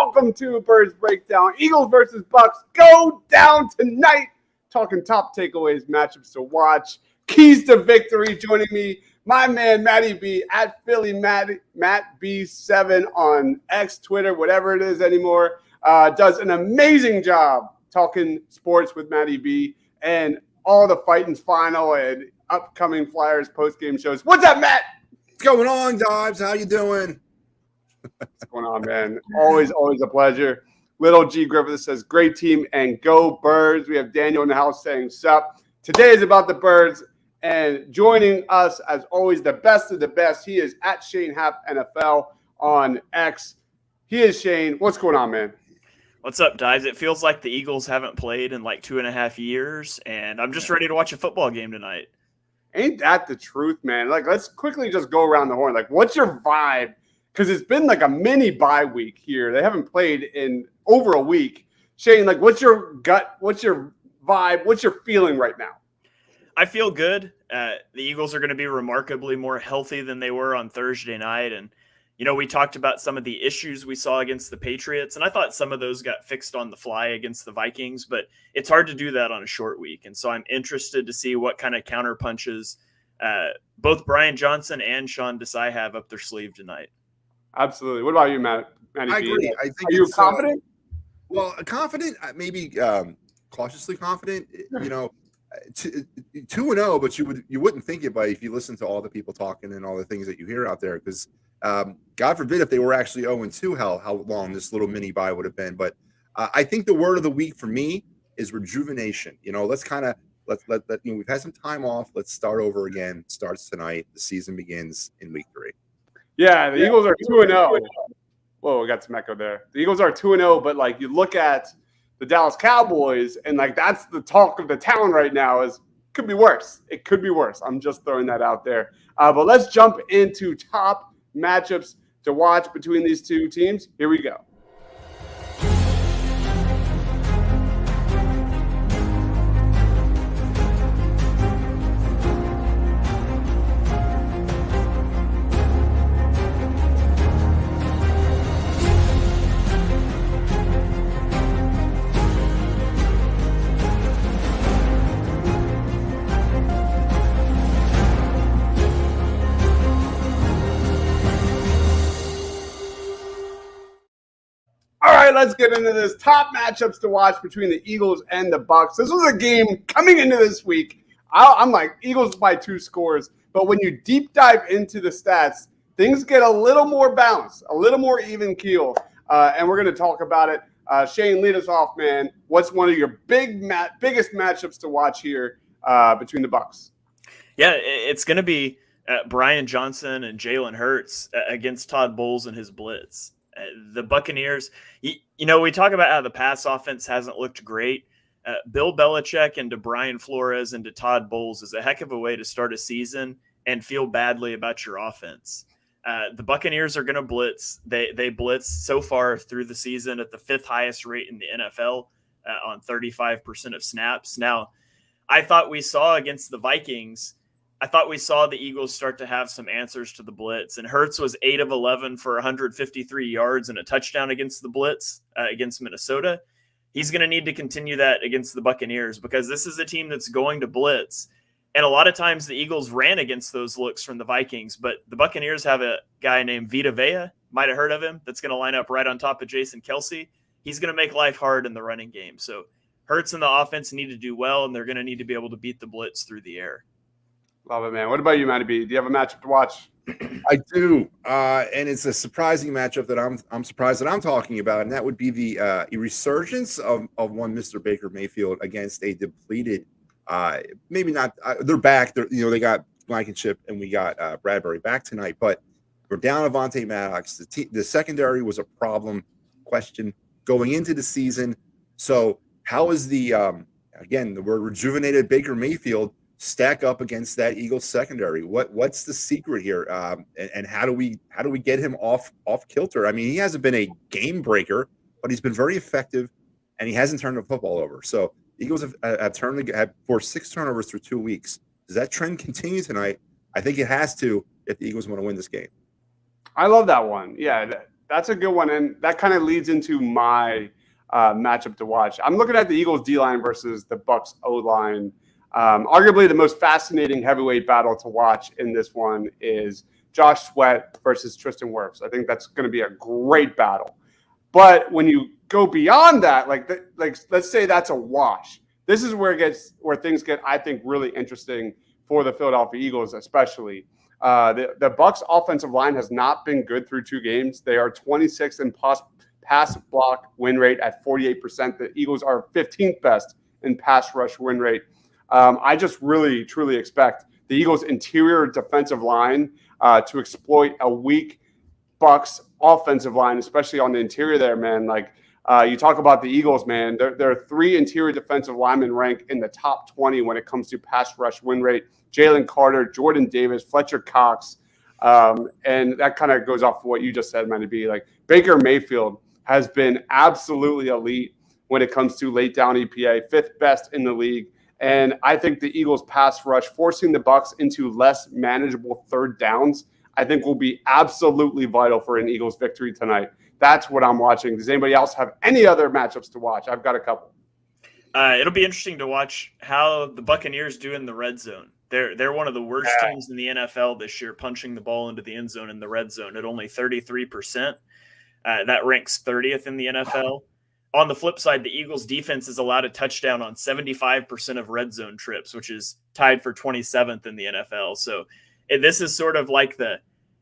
welcome to Birds Breakdown. Eagles versus Bucs go down tonight. Talking top takeaways, matchups to watch, keys to victory. Joining me, my man Matty B at Philly Matt B7 on X, Twitter, whatever it is anymore. Does an amazing job talking sports with Matty B and all the Fighting's final and upcoming Flyers post-game shows. What's up, Matt? What's going on, Dobbs? How you doing? What's going on, man? Always a pleasure. Little G Griffith says, great team and go Birds. We have Daniel in the house saying sup. Today is about the Birds, and joining us, as always, the best of the best. He is at Shane Half NFL on X. He is Shane. What's going on, man? What's up, Dives? It feels like the Eagles haven't played in like 2.5 years, and I'm just ready to watch a football game tonight. Ain't that the truth, man? Like, let's quickly just go around the horn. Like, what's your vibe? Because it's been like a mini bye week here. They haven't played in over a week. Shane, like, what's your gut? What's your vibe? What's your feeling right now? I feel good. The Eagles are going to be remarkably more healthy than they were on Thursday night. And, you know, we talked about some of the issues we saw against the Patriots, and I thought some of those got fixed on the fly against the Vikings, but it's hard to do that on a short week. And so I'm interested to see what kind of counter punches both Brian Johnson and Sean Desai have up their sleeve tonight. Absolutely. What about you, Matt? Matty I B? agree. I think Are you confident? Confident, maybe cautiously confident. You know, 2-0, but you wouldn't think it by if you listen to all the people talking and all the things that you hear out there. Because God forbid if they were actually 0-2, how long this little mini bye would have been. But I think the word of the week for me is rejuvenation. You know, let's let you know, we've had some time off. Let's start over again. Starts tonight. The season begins in week 3. Yeah, the Eagles are 2-0. Whoa, we got some echo there. The Eagles are 2-0, but like you look at the Dallas Cowboys, and like that's the talk of the town right now. Is could be worse. It could be worse. I'm just throwing that out there. But let's jump into top matchups to watch between these two teams. Here we go. All right, let's get into this. Top matchups to watch between the Eagles and the Bucs. This was a game coming into this week. I'm like, Eagles by 2 scores. But when you deep dive into the stats, things get a little more balanced, a little more even keel. And we're going to talk about it. Shane, lead us off, man. What's one of your biggest matchups to watch here between the Bucs? Yeah, it's going to be Brian Johnson and Jalen Hurts against Todd Bowles and his blitz. The Buccaneers, you know, we talk about how the pass offense hasn't looked great. Bill Belichick and to Brian Flores and to Todd Bowles is a heck of a way to start a season and feel badly about your offense. The Buccaneers are going to blitz. They blitz so far through the season at the 5th highest rate in the NFL on 35% of snaps. Now, I thought we saw against the Vikings, I thought we saw the Eagles start to have some answers to the blitz, and Hurts was 8 of 11 for 153 yards and a touchdown against the blitz against Minnesota. He's going to need to continue that against the Buccaneers because this is a team that's going to blitz. And a lot of times the Eagles ran against those looks from the Vikings, but the Buccaneers have a guy named Vita Vea, might have heard of him, that's going to line up right on top of Jason Kelsey. He's going to make life hard in the running game. So Hurts and the offense need to do well, and they're going to need to be able to beat the blitz through the air. Love it, man. What about you, Matty B? Do you have a matchup to watch? I do, and it's a surprising matchup that I'm surprised that I'm talking about, and that would be the resurgence of one Mr. Baker Mayfield against a depleted. Maybe not. They're back. They got Blankenship and we got Bradbury back tonight, but we're down Avonte Maddox. The secondary was a problem question going into the season. So how is the word rejuvenated Baker Mayfield stack up against that Eagles secondary? What's the secret here? And how do we get him off kilter? I mean, he hasn't been a game breaker, but he's been very effective, and he hasn't turned the football over. So Eagles have forced 6 turnovers through 2 weeks. Does that trend continue tonight? I think it has to if the Eagles want to win this game. I love that one. Yeah, That's a good one, and that kind of leads into my matchup to watch. I'm looking at the Eagles D-line versus the Bucs O-line. Arguably the most fascinating heavyweight battle to watch in this one is Josh Sweat versus Tristan Wirfs. I think that's going to be a great battle. But when you go beyond that, like let's say that's a wash. This is where things get, I think, really interesting for the Philadelphia Eagles, especially. The Bucs offensive line has not been good through 2 games. They are 26th in pass block win rate at 48%. The Eagles are 15th best in pass rush win rate. I just really, truly expect the Eagles' interior defensive line to exploit a weak Bucs offensive line, especially on the interior there, man. Like you talk about the Eagles, man. There are 3 interior defensive linemen ranked in the top 20 when it comes to pass rush win rate. Jalen Carter, Jordan Davis, Fletcher Cox. And that kind of goes off of what you just said, man, to be like Baker Mayfield has been absolutely elite when it comes to late down EPA, 5th best in the league. And I think the Eagles pass rush, forcing the Bucs into less manageable 3rd downs, I think will be absolutely vital for an Eagles victory tonight. That's what I'm watching. Does anybody else have any other matchups to watch? I've got a couple. It'll be interesting to watch how the Buccaneers do in the red zone. They're one of the worst teams in the NFL this year, punching the ball into the end zone in the red zone at only 33%. That ranks 30th in the NFL. On the flip side, the Eagles defense has allowed a touchdown on 75% of red zone trips, which is tied for 27th in the NFL. So this is sort of like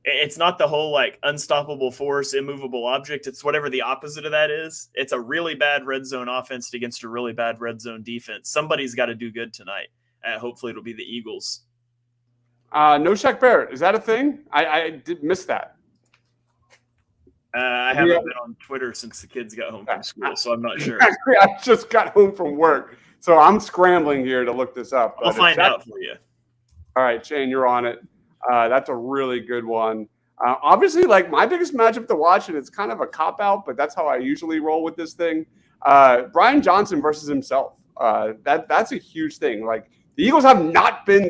it's not the whole like unstoppable force, immovable object. It's whatever the opposite of that is. It's a really bad red zone offense against a really bad red zone defense. Somebody's got to do good tonight. Hopefully it'll be the Eagles. No Shaq Barrett. Is that a thing? I did miss that. I haven't been on Twitter since the kids got home from school, so I'm not sure. I just got home from work, so I'm scrambling here to look this up. I'll find out for you. All right, Shane, you're on it. That's a really good one. Obviously, like my biggest matchup to watch, and it's kind of a cop-out, but that's how I usually roll with this thing. Brian Johnson versus himself. That's a huge thing. Like the Eagles have not been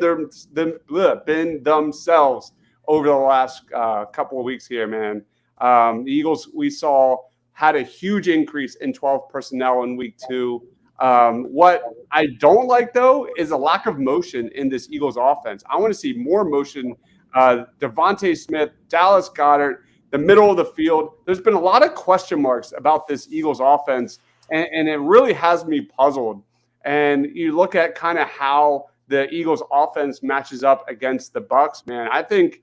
themselves over the last couple of weeks here, man. The Eagles, we saw, had a huge increase in 12 personnel in week 2. What I don't like, though, is a lack of motion in this Eagles offense. I want to see more motion. Devontae Smith, Dallas Goedert, the middle of the field. There's been a lot of question marks about this Eagles offense, and it really has me puzzled. And you look at kind of how the Eagles offense matches up against the Bucs, man. I think,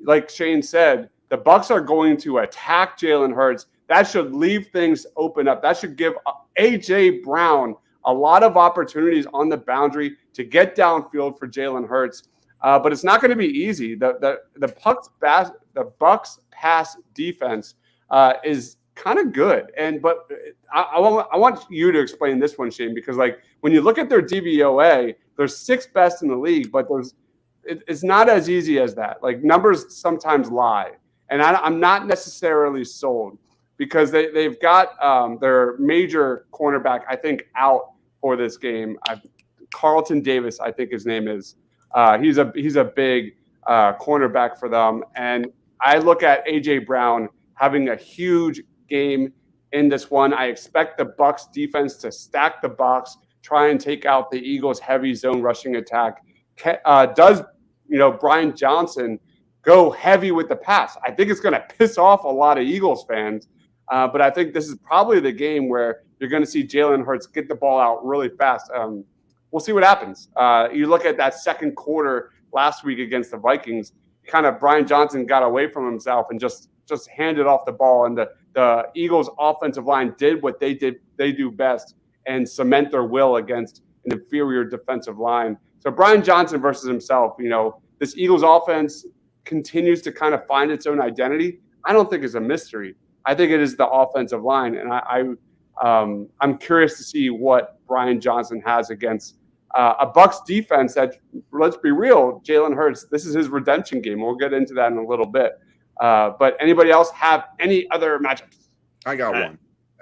like Shane said, the Bucs are going to attack Jalen Hurts. That should leave things open up. That should give A.J. Brown a lot of opportunities on the boundary to get downfield for Jalen Hurts. But it's not going to be easy. The Bucs pass defense is kind of good. But I want you to explain this one, Shane, because like when you look at their DVOA, they're 6th best in the league, but it's not as easy as that. Like numbers sometimes lie. And I'm not necessarily sold because they've got their major cornerback, I think, out for this game. Carlton Davis, I think his name is. He's a big cornerback for them. And I look at A.J. Brown having a huge game in this one. I expect the Bucs defense to stack the box, try and take out the Eagles' heavy zone rushing attack. Does Brian Johnson go heavy with the pass? I think it's going to piss off a lot of Eagles fans, but I think this is probably the game where you're going to see Jalen Hurts get the ball out really fast. We'll see what happens. You look at that second quarter last week against the Vikings, kind of Brian Johnson got away from himself and just handed off the ball, and the Eagles offensive line did what they do best and cement their will against an inferior defensive line. So Brian Johnson versus himself, this Eagles offense continues to kind of find its own identity. I don't think it's a mystery. I think it is the offensive line, and I'm curious to see what Brian Johnson has against a Bucs defense that, let's be real, Jalen Hurts, this is his redemption game. We'll get into that in a little bit. But anybody else have any other matchups? I got one.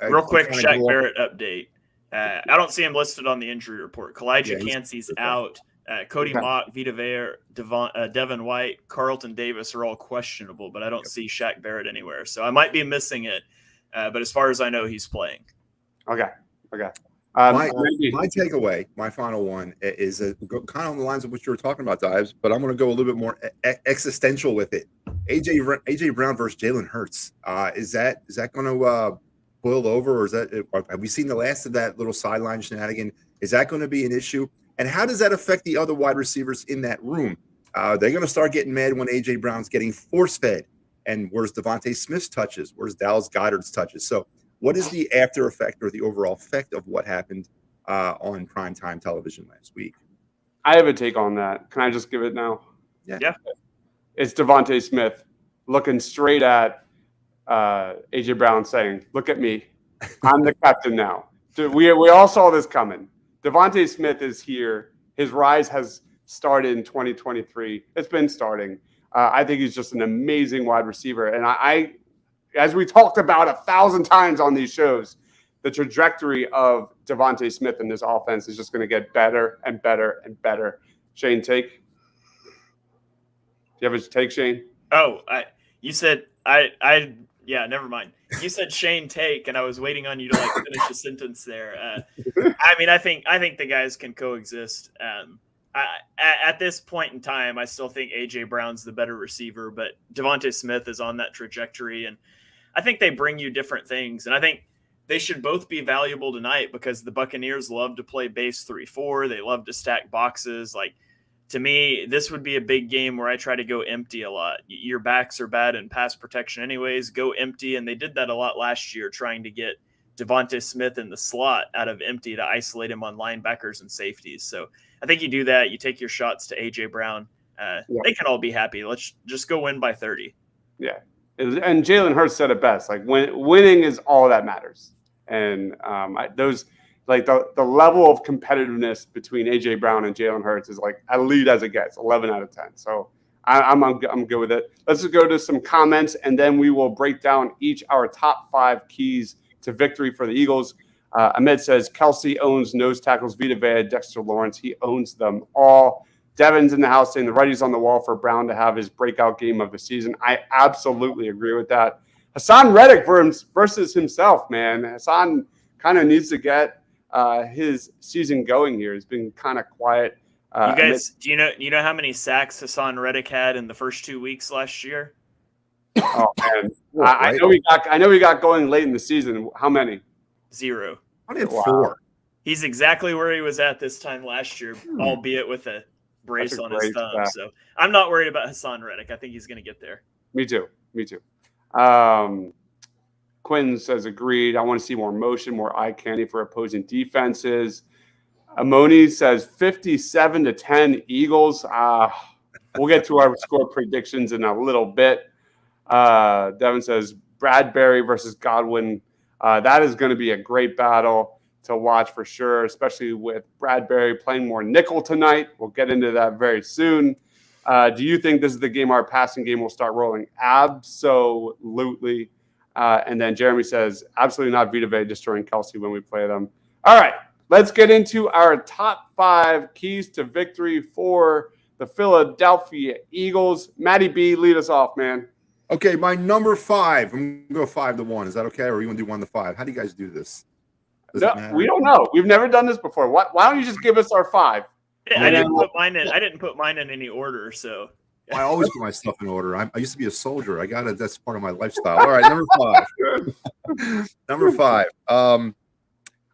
Real quick, Shaq Barrett update. I don't see him listed on the injury report. Kalijah Cansey's out. Cody Okay. Mock, Vita Vea, Devin White, Carlton Davis are all questionable, but I don't see Shaq Barrett anywhere. So I might be missing it. But as far as I know, he's playing. Okay. My takeaway, my final one is kind of on the lines of what you were talking about, Dives, but I'm going to go a little bit more existential with it. AJ Brown versus Jalen Hurts. Is that going to boil over, or have we seen the last of that little sideline shenanigan? Is that going to be an issue? And how does that affect the other wide receivers in that room? They're going to start getting mad when AJ Brown's getting force fed. And where's Devontae Smith's touches? Where's Dallas Goedert's touches? So what is the after effect or the overall effect of what happened on primetime television last week? I have a take on that. Can I just give it now? Yeah. It's Devontae Smith looking straight at AJ Brown saying, "Look at me. I'm the captain now." We all saw this coming. Devontae Smith is here. His rise has started in 2023. It's been starting. I think he's just an amazing wide receiver. And I as we talked about 1,000 times on these shows, the trajectory of Devontae Smith in this offense is just going to get better and better and better. Shane, take? Do you have a take, Shane? Oh, you said never mind. You said Shane take, and I was waiting on you to finish the sentence there. I think the guys can coexist. At this point in time, I still think AJ Brown's the better receiver, but Devontae Smith is on that trajectory, and I think they bring you different things. And I think they should both be valuable tonight because the Buccaneers love to play base 3-4. They love to stack boxes. To me, this would be a big game where I try to go empty a lot. Your backs are bad in pass protection anyways. Go empty, and they did that a lot last year, trying to get Devontae Smith in the slot out of empty to isolate him on linebackers and safeties. So I think you do that. You take your shots to AJ Brown. They can all be happy. Let's just go win by 30. Yeah. And Jalen Hurts said it best. Winning is all that matters. And the level of competitiveness between AJ Brown and Jalen Hurts is as elite as it gets, 11 out of 10. So I'm good with it. Let's just go to some comments, and then we will break down our top 5 keys to victory for the Eagles. Ahmed says Kelsey owns nose tackles, Vita Vea, Dexter Lawrence. He owns them all. Devin's in the house saying the writing's on the wall for Brown to have his breakout game of the season. I absolutely agree with that. Hassan Reddick versus himself, man. Hassan kind of needs to get his season going here. He's been kind of quiet. You guys, do you know how many sacks Hassan Reddick had in the first 2 weeks last year? Oh man, I know he got going late in the season. How many? 0. I had 4. He's exactly where he was at this time last year, albeit with a brace on his thumb. So I'm not worried about Hassan Reddick. I think he's going to get there. Me too. Quinn says agreed. I want to see more motion, more eye candy for opposing defenses. Amoni says 57-10 Eagles. We'll get to our score predictions in a little bit. Devin says Bradbury versus Godwin. That is going to be a great battle to watch for sure, especially with Bradbury playing more nickel tonight. We'll get into that very soon. Do you think this is the game our passing game will start rolling? Absolutely. And then Jeremy says, absolutely not Vita Vea destroying Kelsey when we play them. All right, let's get into our top 5 keys to victory for the Philadelphia Eagles. Matty B, lead us off, man. Okay, my number 5. I'm going to go 5-1. Is that okay? Or are you going to do 1-5? How do you guys do this? No, we don't know. We've never done this before. Why don't you just give us our 5? Yeah, I didn't put mine in any order, so I always put my stuff in order. I used to be a soldier. That's part of my lifestyle. All right, number 5. Number 5.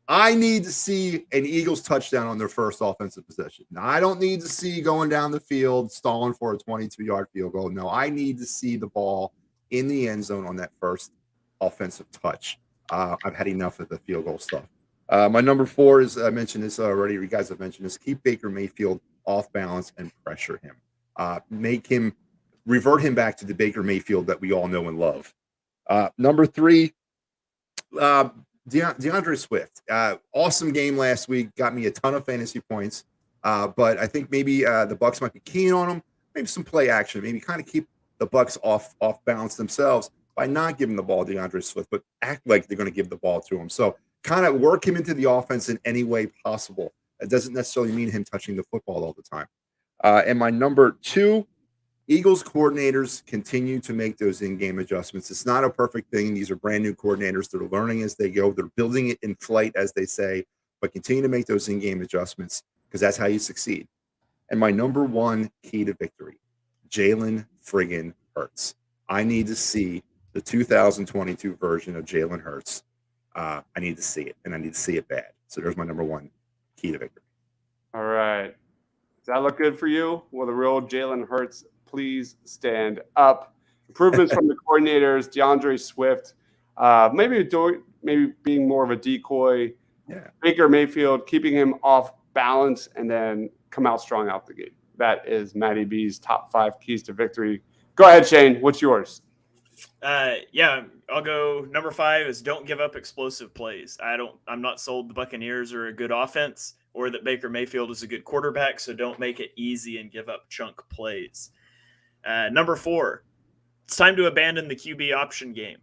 I need to see an Eagles touchdown on their first offensive possession. Now, I don't need to see going down the field, stalling for a 22-yard field goal. No, I need to see the ball in the end zone on that first offensive touch. I've had enough of the field goal stuff. My number 4 is, I mentioned this already, you guys have mentioned this, keep Baker Mayfield off balance and pressure him. Revert him back to the Baker Mayfield that we all know and love. Number 3, DeAndre Swift. Awesome game last week, got me a ton of fantasy points, but I think maybe the Bucs might be keen on him, maybe some play action, maybe kind of keep the Bucs off balance themselves by not giving the ball to DeAndre Swift, but act like they're going to give the ball to him. So kind of work him into the offense in any way possible, It doesn't necessarily mean him touching the football all the time. And my number 2, Eagles coordinators continue to make those in-game adjustments. It's not a perfect thing. These are brand new coordinators that are learning as they go. They're building it in flight, as they say, but continue to make those in-game adjustments because that's how you succeed. And my number 1 key to victory, Jalen friggin' Hurts. I need to see the 2022 version of Jalen Hurts. I need to see it, and I need to see it bad. So there's my number 1 key to victory. All right. Does that look good for you? Will the real Jalen Hurts please stand up? Improvements from the coordinators, DeAndre Swift, maybe being more of a decoy. Yeah. Baker Mayfield, keeping him off balance, and then come out strong out the gate. That is Matty B's top 5 keys to victory. Go ahead, Shane. What's yours? Yeah, I'll go. Number 5 is don't give up explosive plays. I'm not sold the Buccaneers are a good offense or that Baker Mayfield is a good quarterback, so don't make it easy and give up chunk plays. Number 4, it's time to abandon the QB option game.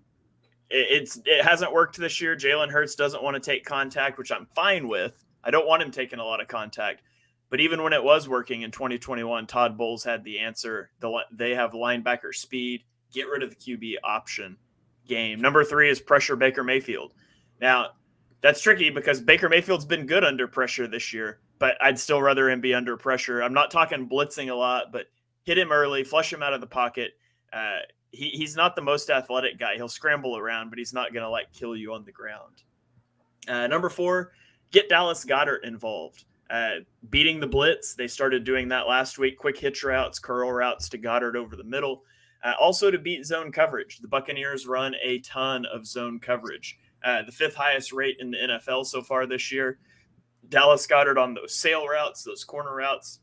It hasn't worked this year. Jalen Hurts doesn't want to take contact, which I'm fine with. I don't want him taking a lot of contact. But even when it was working in 2021, Todd Bowles had the answer. They have linebacker speed. Get rid of the QB option game. Number 3 is pressure Baker Mayfield. Now, that's tricky because Baker Mayfield's been good under pressure this year, but I'd still rather him be under pressure. I'm not talking blitzing a lot, but hit him early, flush him out of the pocket. He's not the most athletic guy. He'll scramble around, but he's not going to kill you on the ground. Number 4, get Dallas Goedert involved. Beating the blitz. They started doing that last week. Quick hitch routes, curl routes to Goddard over the middle. Also to beat zone coverage. The Buccaneers run a ton of zone coverage. The 5th highest rate in the NFL so far this year. Dallas Goedert on those sail routes, those corner routes.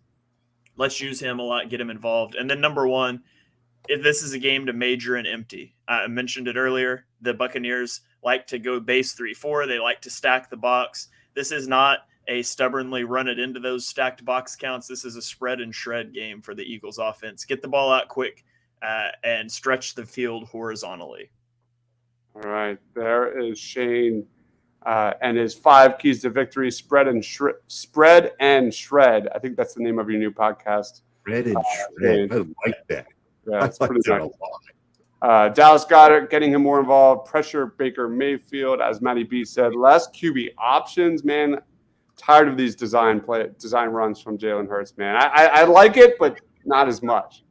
Let's use him a lot, get him involved. And then number 1, if this is a game to major and empty. I mentioned it earlier. The Buccaneers like to go base 3-4. They like to stack the box. This is not a stubbornly run it into those stacked box counts. This is a spread and shred game for the Eagles offense. Get the ball out quick and stretch the field horizontally. All right. There is Shane and his 5 keys to victory, spread and shred. I think that's the name of your new podcast. Spread and shred. I like that. Yeah, it's I pretty like nice. that a lot. Dallas Goedert, getting him more involved. Pressure Baker Mayfield, as Matty B said. Less QB options, man. Tired of these design runs from Jalen Hurts, man. I like it, but not as much.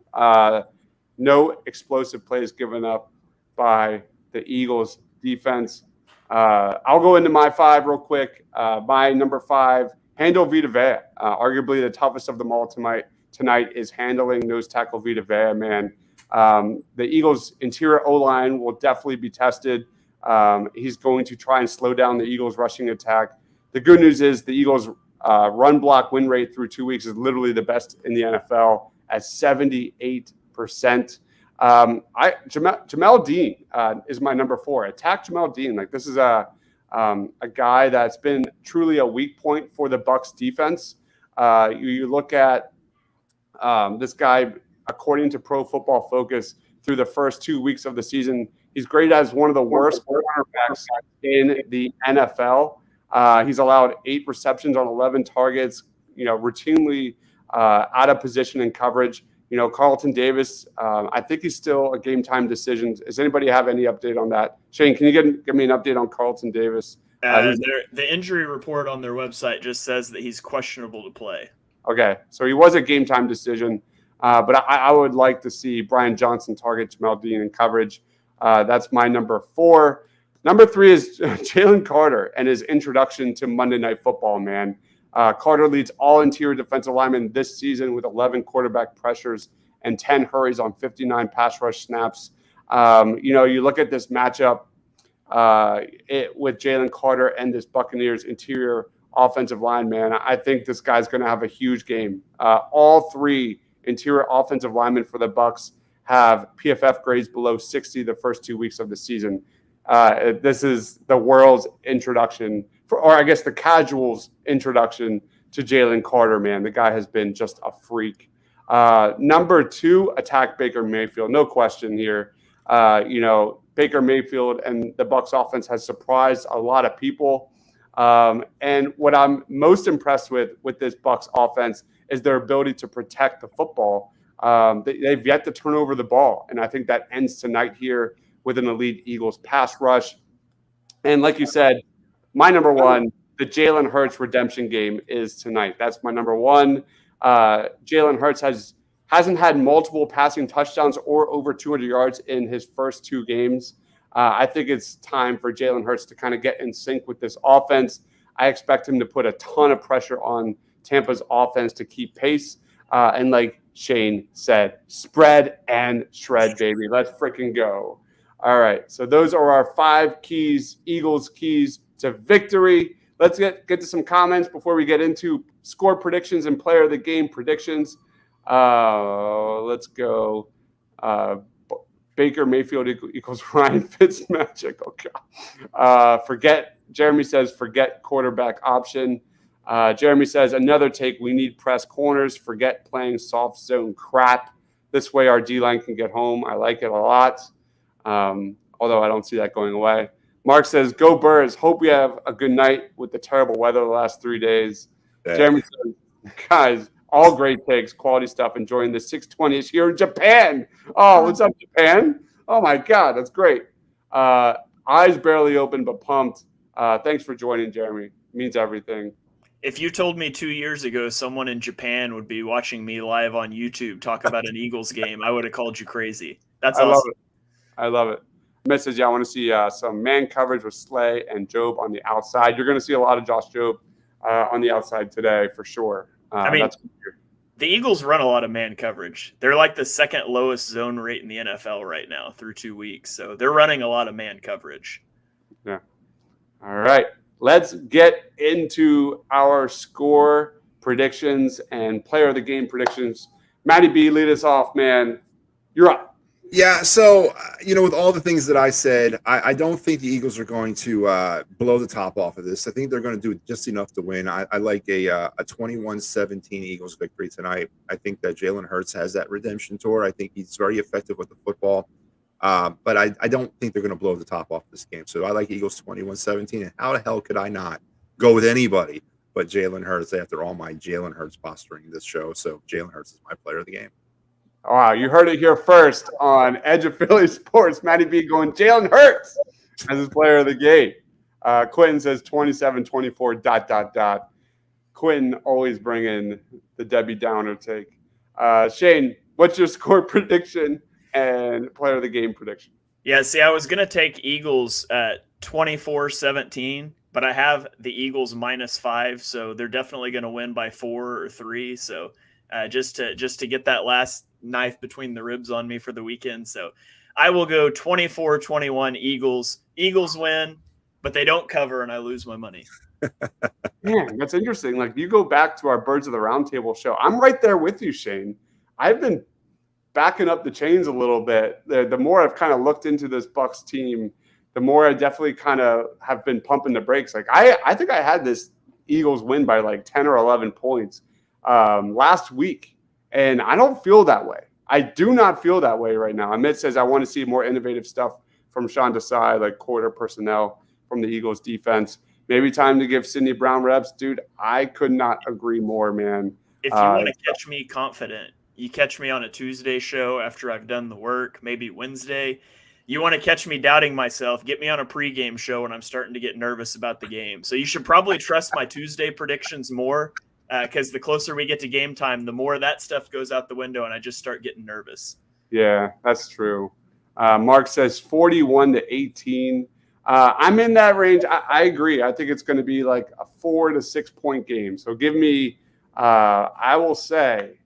No explosive plays given up by the Eagles defense. I'll go into my 5 real quick. My number 5, handle Vita Vea. Arguably the toughest of them all tonight is handling nose tackle Vita Vea, man. The Eagles' interior O-line will definitely be tested. He's going to try and slow down the Eagles' rushing attack. The good news is the Eagles' run block win rate through 2 weeks is literally the best in the NFL at 78%. Jamel Dean is my number 4. Attack Jamel Dean. This is a guy that's been truly a weak point for the Bucs defense. You look at this guy, according to Pro Football Focus, through the first 2 weeks of the season, he's graded as one of the worst cornerbacks in the NFL. He's allowed 8 receptions on 11 targets, routinely out of position in coverage. Carlton Davis, I think he's still a game-time decision. Does anybody have any update on that? Shane, can you give me an update on Carlton Davis? The injury report on their website just says that he's questionable to play. Okay, so he was a game-time decision, but I would like to see Brian Johnson target Jamel Dean in coverage. That's my number 4. Number 3 is Jalen Carter and his introduction to Monday Night Football, man. Carter leads all interior defensive linemen this season with 11 quarterback pressures and 10 hurries on 59 pass rush snaps. You look at this matchup with Jalen Carter and this Buccaneers interior offensive line, man. I think this guy's going to have a huge game. All 3 interior offensive linemen for the Bucs have PFF grades below 60 the first 2 weeks of the season. This is the world's introduction, or I guess the casuals' introduction to Jalen Carter, man. The guy has been just a freak. Number 2, attack Baker Mayfield. No question here. Baker Mayfield and the Bucs offense has surprised a lot of people. And what I'm most impressed with this Bucs offense is their ability to protect the football. They've yet to turn over the ball, and I think that ends tonight here with an elite Eagles pass rush. And like you said, my number one, the Jalen Hurts redemption game is tonight. That's my number one. Jalen Hurts hasn't had multiple passing touchdowns or over 200 yards in his first 2 games. I think it's time for Jalen Hurts to kind of get in sync with this offense. I expect him to put a ton of pressure on Tampa's offense to keep pace. And like Shane said, spread and shred, baby. Let's freaking go. All right. So those are our 5 keys, Eagles keys to victory. Let's get to some comments before we get into score predictions and player of the game predictions. Let's go. Baker Mayfield equals Ryan Fitzmagic. Okay. Jeremy says, forget quarterback option. Jeremy says, another take. We need press corners. Forget playing soft zone crap. This way our D-line can get home. I like it a lot. Although I don't see that going away. Mark says, go Birds. Hope we have a good night with the terrible weather the last 3 days. Yeah. Jeremy says, guys, all great takes, quality stuff. Enjoying the 620s here in Japan. Oh, what's up, Japan? Oh, my God. That's great. Eyes barely open, but pumped. Thanks for joining, Jeremy. It means everything. If you told me 2 years ago someone in Japan would be watching me live on YouTube talk about an Eagles game, I would have called you crazy. That's awesome. I love it. Message, I want to see some man coverage with Slay and Job on the outside. You're going to see a lot of Josh Job on the outside today for sure. The Eagles run a lot of man coverage. They're like the second lowest zone rate in the NFL right now through 2 weeks. So they're running a lot of man coverage. Yeah. All right. Let's get into our score predictions and player of the game predictions. Matty B, lead us off, man. You're up. Yeah, so, with all the things that I said, I don't think the Eagles are going to blow the top off of this. I think they're going to do just enough to win. I like a 21-17 Eagles victory tonight. I think that Jalen Hurts has that redemption tour. I think he's very effective with the football. But I don't think they're going to blow the top off this game. So I like Eagles 21-17. And how the hell could I not go with anybody but Jalen Hurts after all my Jalen Hurts posturing this show? So Jalen Hurts is my player of the game. Wow, you heard it here first on Edge of Philly Sports. Matty B going Jalen Hurts as his player of the game. Quentin says 27-24, ... Quentin always bringing the Debbie Downer take. Shane, what's your score prediction and player of the game prediction? Yeah, see, I was going to take Eagles at 24-17, but I have the Eagles -5, so they're definitely going to win by 4 or 3. So just to get that last knife between the ribs on me for the weekend. So I will go 24-21 Eagles. Eagles win, but they don't cover, and I lose my money. Man, that's interesting. Like, you go back to our Birds of the Roundtable show. I'm right there with you, Shane. I've been backing up the chains a little bit. The more I've kind of looked into this Bucs team, the more I definitely kind of have been pumping the brakes. Like, I think I had this Eagles win by like 10 or 11 points last week. And I don't feel that way. I do not feel that way right now. Amit says I want to see more innovative stuff from Sean Desai, like quarter personnel from the Eagles defense. Maybe time to give Sidney Brown reps. Dude, I could not agree more, man. If you want to catch me confident, you catch me on a Tuesday show after I've done the work, maybe Wednesday. You want to catch me doubting myself, get me on a pregame show when I'm starting to get nervous about the game. So you should probably trust my Tuesday predictions more. Because the closer we get to game time, the more that stuff goes out the window, and I just start getting nervous. Yeah, that's true. Mark says 41-18. I'm in that range. I agree. I think it's going to be like a 4 to 6 point game. So give me, I will say,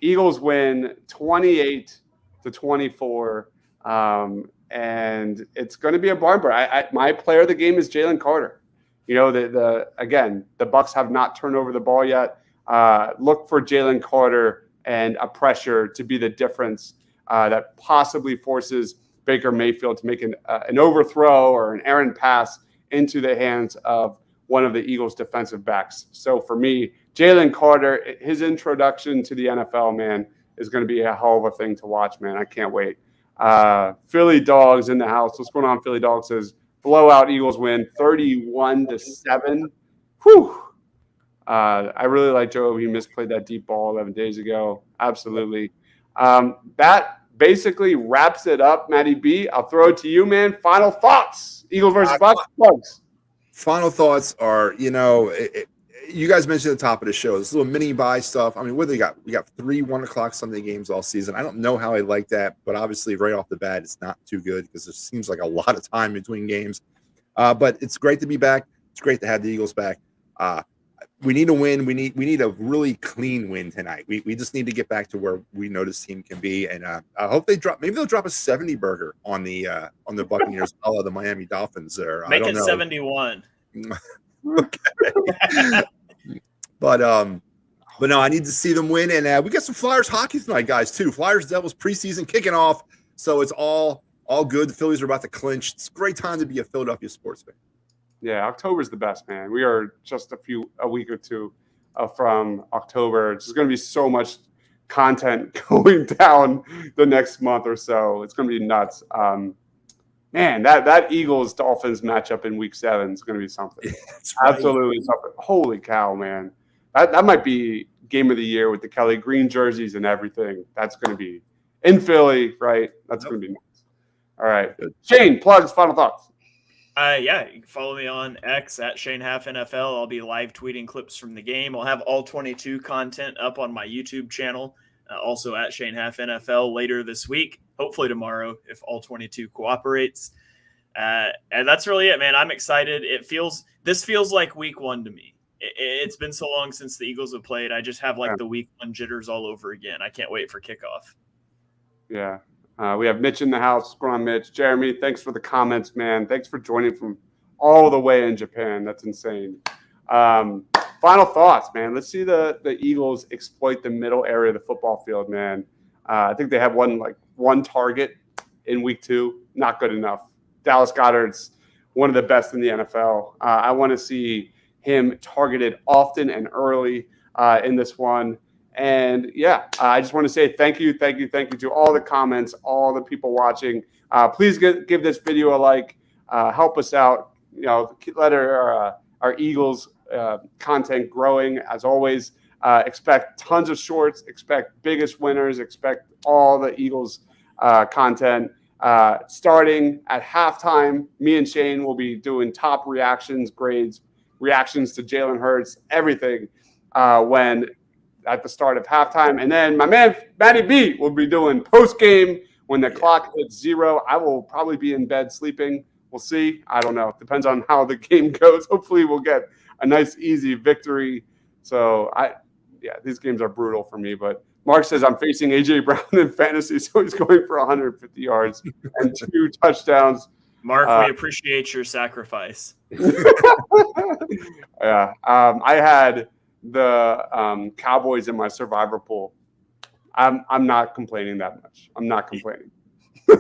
Eagles win 28-24, and it's going to be a barn burner. My player of the game is Jalen Carter. Again, the Bucs have not turned over the ball yet. Look for Jalen Carter and a pressure to be the difference that possibly forces Baker Mayfield to make an overthrow or an errant pass into the hands of one of the Eagles' defensive backs. So for me, Jalen Carter, his introduction to the NFL, man, is going to be a hell of a thing to watch, man. I can't wait. Philly Dogs in the house. What's going on, Philly Dogs? Says, blowout Eagles win, 31-7. Whew. I really like Joe. He misplayed that deep ball 11 days ago. Absolutely. That basically wraps it up, Matty B. I'll throw it to you, man. Final thoughts. Eagles versus Bucs. Final thoughts are, you guys mentioned at the top of the show, this little mini buy stuff. I mean, what do we got? We got 3 1:00 Sunday games all season. I don't know how I like that, but obviously right off the bat, it's not too good because it seems like a lot of time between games. But it's great to be back. It's great to have the Eagles back. We need a win. We need a really clean win tonight. We just need to get back to where we know this team can be. And I hope maybe they'll drop a 70 burger on the Buccaneers, a la the Miami Dolphins there. Make it 71. Okay. But no, I need to see them win. And we got some Flyers hockey tonight, guys, too. Flyers Devils preseason kicking off. So it's all good. The Phillies are about to clinch. It's a great time to be a Philadelphia sports fan. Yeah, October's the best, man. We are just a week or two from October. There's going to be so much content going down the next month or so. It's going to be nuts. Man, that Eagles-Dolphins matchup in Week 7 is going to be something. Right. Absolutely something. Holy cow, man. That might be game of the year with the Kelly Green jerseys and everything. That's going to be in Philly, right? That's going to be nice. All right. Shane, plugs, final thoughts. Yeah, you can follow me on X at ShaneHalfNFL. I'll be live tweeting clips from the game. I'll have all 22 content up on my YouTube channel, also at ShaneHalfNFL later this week, hopefully tomorrow if all 22 cooperates. And that's really it, man. I'm excited. This feels like week 1 to me. It's been so long since the Eagles have played. I just have the week 1 jitters all over again. I can't wait for kickoff. Yeah. We have Mitch in the house. What's going on, Mitch? Jeremy, thanks for the comments, man. Thanks for joining from all the way in Japan. That's insane. Final thoughts, man. Let's see the Eagles exploit the middle area of the football field, man. I think they have one target in week 2. Not good enough. Dallas Goedert's one of the best in the NFL. I want to see him targeted often and early in this one. And yeah, I just want to say thank you to all the comments, all the people watching. Please give this video a like, help us out. Let our Eagles content growing. As always, expect tons of shorts, expect biggest winners, expect all the Eagles content. Starting at halftime, me and Shane will be doing top reactions, grades, reactions to Jalen Hurts, everything when at the start of halftime. And then my man, Matty B, will be doing post-game when the clock hits 0. I will probably be in bed sleeping. We'll see. I don't know. Depends on how the game goes. Hopefully we'll get a nice, easy victory. So, these games are brutal for me. But Mark says I'm facing A.J. Brown in fantasy, so he's going for 150 yards and 2 touchdowns. Mark, we appreciate your sacrifice. Yeah. I had the Cowboys in my survivor pool. I'm not complaining that much. I'm not complaining. Yeah,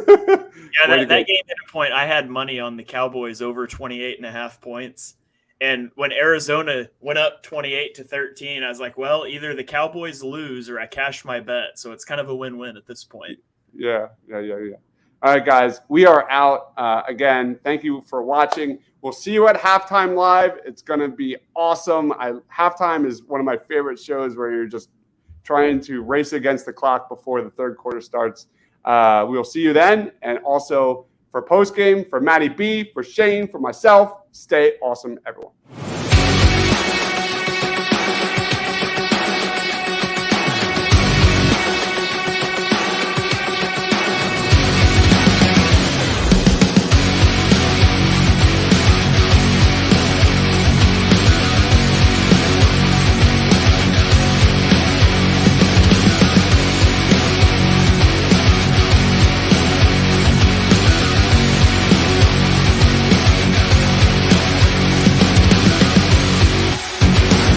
that game hit a point. I had money on the Cowboys over 28.5 points. And when Arizona went up 28-13, I was like, well, either the Cowboys lose or I cash my bet. So it's kind of a win-win at this point. Yeah. All right, guys, we are out. Again, thank you for watching. We'll see you at Halftime Live. It's going to be awesome. Halftime is one of my favorite shows where you're just trying to race against the clock before the third quarter starts. We'll see you then. And also for postgame, for Matty B, for Shane, for myself, stay awesome, everyone.